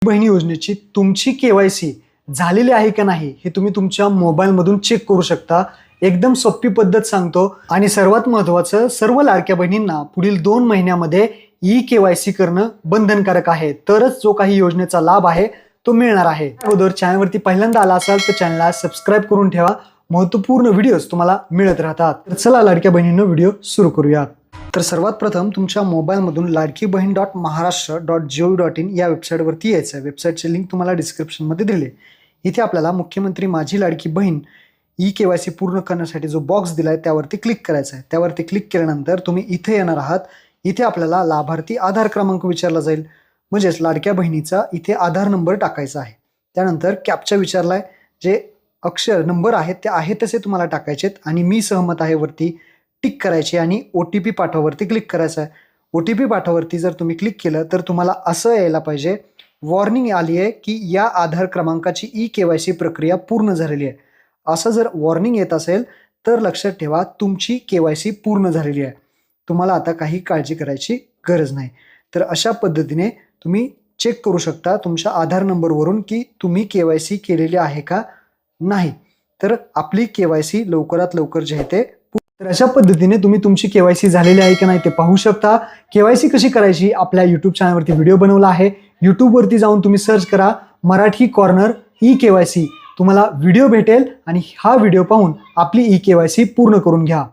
बहीण योजनेची तुमची KYC झालेली आहे का नाही हे तुम्ही तुमच्या मोबाईलमधून चेक करू शकता। एकदम सोपी पद्धत सांगतो आणि सर्वात महत्त्वाचं, सर्व लाडक्या बहिणींना पुढील 2 महिन्यामध्ये KYC करणं बंधनकारक आहे, तरच जो काही योजनेचा लाभ आहे तो मिळणार आहे। अगोदर चॅनलवरती पहिल्यांदा आला असाल तर चॅनलला सबस्क्राइब करून ठेवा, महत्त्वपूर्ण व्हिडिओज तुम्हाला मिळत राहतात। तर चला लाडक्या बहिणींनो व्हिडिओ सुरू करूया। तर सर्वात प्रथम तुमच्या मोबाईलमधून ladkibahn.maharashtra.gov.in या वेबसाईटवरती यायचं आहे। वेबसाईटची लिंक तुम्हाला डिस्क्रिप्शनमध्ये दिली आहे। इथे आपल्याला मुख्यमंत्री माझी लाडकी बहीण KYC पूर्ण करण्यासाठी जो बॉक्स दिलाय त्यावरती क्लिक करायचं आहे। त्यावरती क्लिक केल्यानंतर तुम्ही इथे येणार आहात। इथे आपल्याला लाभार्थी आधार क्रमांक विचारला जाईल, म्हणजेच लाडक्या बहिणीचा इथे आधार नंबर टाकायचा आहे। त्यानंतर कॅप्चा विचारलाय, जे अक्षर नंबर आहेत ते आहे तसे तुम्हाला टाकायचेत आणि मी सहमत आहे वरती टिक करायचे आणि OTP पाठवावरती क्लिक करायचं आहे। OTP पाठवावरती जर तुम्ही क्लिक केलं तर तुम्हाला असं यायला पाहिजे, वॉर्निंग आली आहे की या आधार क्रमांकाची KYC प्रक्रिया पूर्ण झालेली आहे। असं जर वॉर्निंग येत असेल तर लक्षात ठेवा तुमची KYC पूर्ण झालेली आहे, तुम्हाला आता काही काळजी करायची गरज नाही। तर अशा पद्धतीने तुम्ही चेक करू शकता तुमच्या आधार नंबरवरून की तुम्ही KYC केलेली आहे का नाही। तर आपली KYC लवकरात लवकर जे आहे ते, तर अशा पद्धतीने तुम्ही तुमची KYC झालेली आहे की नाही ते पाहू शकता। KYC कशी करायची आपल्या YouTube चॅनलवरती व्हिडिओ बनवला आहे। YouTube वरती जाऊन तुम्ही सर्च करा मराठी कॉर्नर KYC, तुम्हाला व्हिडिओ भेटेल आणि हा व्हिडिओ पाहून आपली KYC पूर्ण करून घ्या।